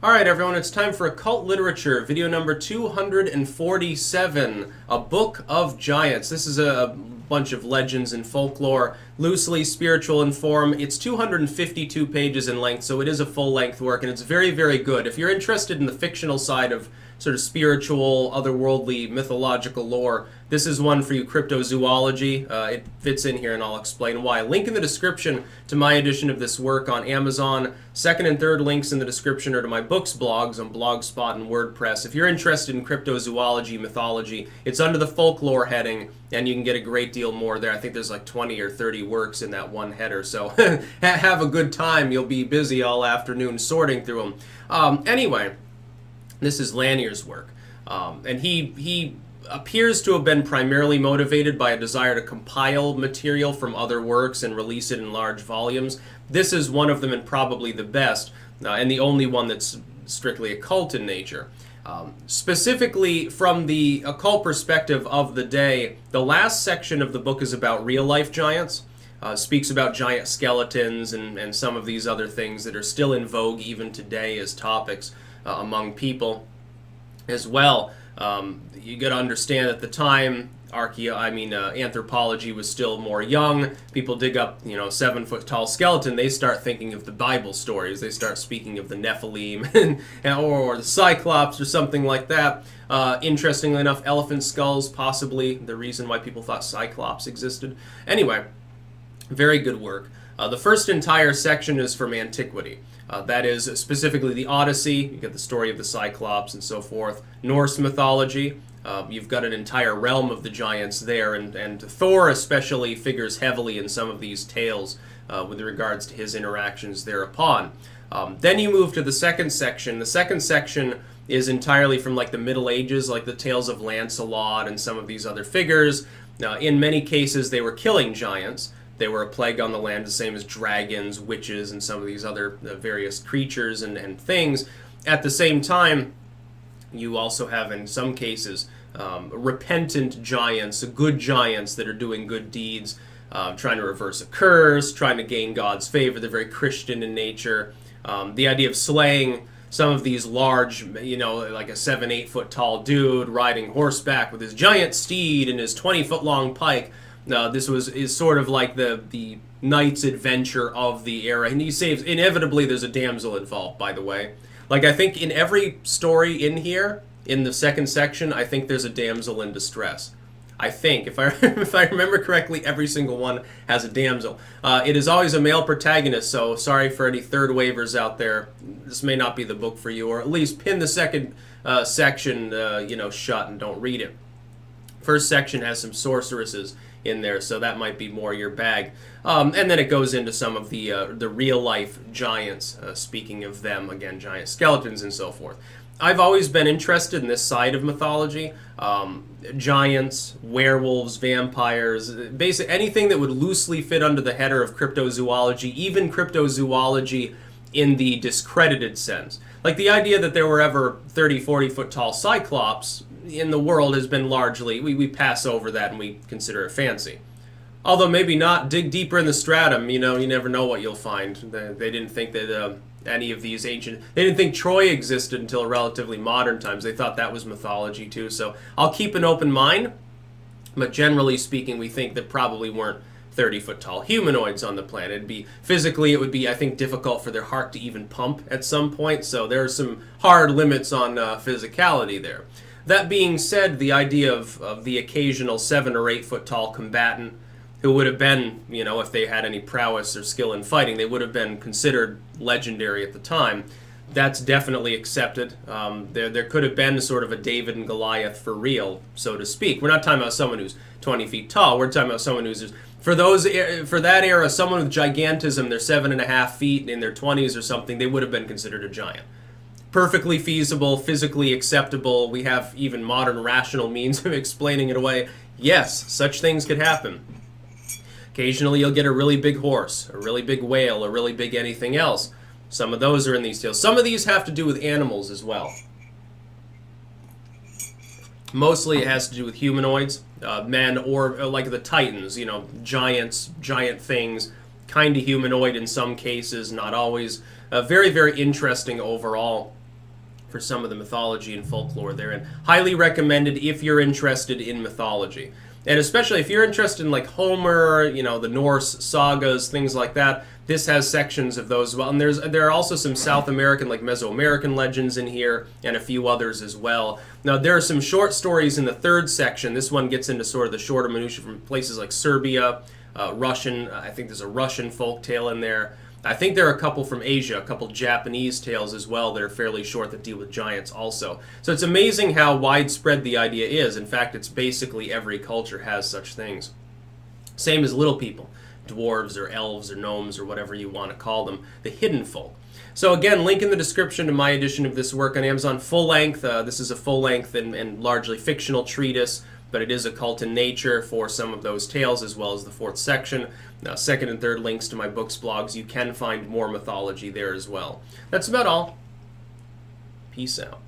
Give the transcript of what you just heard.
Alright everyone, it's time for Occult Literature, video number 247, A Book of Giants. This is a bunch of legends and folklore, loosely spiritual in form. It's 252 pages in length, so it is a full-length work, and it's very, very good. If you're interested in the fictional side of sort of spiritual, otherworldly, mythological lore, this is one for you. Cryptozoology. It fits in here, and I'll explain why. Link in the description to my edition of this work on Amazon. Second and third links in the description are to my books blogs on Blogspot and WordPress. If you're interested in cryptozoology, mythology, it's under the folklore heading, and you can get a great deal more there. I think there's like 20 or 30 works in that one header, so have a good time. You'll be busy all afternoon sorting through them. Anyway, this is Lanier's work, and he appears to have been primarily motivated by a desire to compile material from other works and release it in large volumes. This is one of them, and probably the best, and the only one that's strictly occult in nature. Specifically, from the occult perspective of the day, the last section of the book is about real-life giants. Speaks about giant skeletons and some of these other things that are still in vogue even today as topics among people as well. You got to understand at the time, anthropology was still more young. People dig up, 7-foot tall skeleton. They start thinking of the Bible stories. They start speaking of the Nephilim or the Cyclops or something like that. Interestingly enough, elephant skulls possibly the reason why people thought Cyclops existed. Anyway, very good work. The first entire section is from antiquity. That is specifically the Odyssey. You get the story of the Cyclops and so forth. Norse mythology. You've got an entire realm of the giants there, and Thor especially figures heavily in some of these tales with regards to his interactions thereupon. Then you move to the second section. The second section is entirely from like the Middle Ages, like the tales of Lancelot and some of these other figures. In many cases, they were killing giants. They were a plague on the land, the same as dragons, witches, and some of these other various creatures and things. At the same time, you also have, in some cases, repentant giants, good giants that are doing good deeds, trying to reverse a curse, trying to gain God's favor. They're very Christian in nature. The idea of slaying some of these large, like a 7-8 foot tall dude riding horseback with his giant steed and his 20-foot long pike. This is sort of like the knight's adventure of the era. And he saves, inevitably there's a damsel involved, by the way. Like, I think in every story in here, in the second section, I think there's a damsel in distress. I think, if I remember correctly, every single one has a damsel. It is always a male protagonist, so sorry for any third waivers out there. This may not be the book for you, or at least pin the second section, shut and don't read it. First section has some sorceresses in there, so that might be more your bag. And then it goes into some of the real-life giants, speaking of them, again, giant skeletons and so forth. I've always been interested in this side of mythology. Giants, werewolves, vampires, basically anything that would loosely fit under the header of cryptozoology, even cryptozoology in the discredited sense. Like the idea that there were ever 30, 40 foot tall Cyclops in the world has been largely, we pass over that and we consider it fancy. Although maybe not. Dig deeper in the stratum, you never know what you'll find. They didn't think that any of these they didn't think Troy existed until relatively modern times. They thought that was mythology too. So I'll keep an open mind, but generally speaking, we think that probably weren't 30-foot tall humanoids on the planet. It would be, I think, difficult for their heart to even pump at some point, so there are some hard limits on physicality there. That being said, the idea of the occasional 7 or 8 foot tall combatant who would have been, if they had any prowess or skill in fighting, they would have been considered legendary at the time. That's definitely accepted. There could have been sort of a David and Goliath for real, so to speak. We're not talking about someone who's 20 feet tall. We're talking about someone who's, for that era, someone with gigantism, they're 7.5 feet in their 20s or something, they would have been considered a giant. Perfectly feasible, physically acceptable. We have even modern rational means of explaining it away. Yes, such things could happen. Occasionally you'll get a really big horse, a really big whale, a really big anything else. Some of those are in these tales. Some of these have to do with animals as well. Mostly it has to do with humanoids, men, or like the Titans, giants, giant things, kind of humanoid in some cases, not always. Very, very interesting overall. for some of the mythology and folklore therein. Highly recommended if you're interested in mythology. And especially if you're interested in like Homer, you know, the Norse sagas, things like that, this has sections of those as well. And there are also some South American, like Mesoamerican legends in here, and a few others as well. Now, there are some short stories in the third section. This one gets into sort of the shorter minutiae from places like Serbia, Russian, I think there's a Russian folk tale in there. I think there are a couple from Asia, a couple Japanese tales as well that are fairly short that deal with giants also. So it's amazing how widespread the idea is. In fact, it's basically every culture has such things. Same as little people, dwarves or elves or gnomes or whatever you want to call them, the hidden folk. So again, link in the description to my edition of this work on Amazon, full length. This is a full length and largely fictional treatise, but it is occult in nature for some of those tales as well as the fourth section. Now, second and third links to my books, blogs. You can find more mythology there as well. That's about all. Peace out.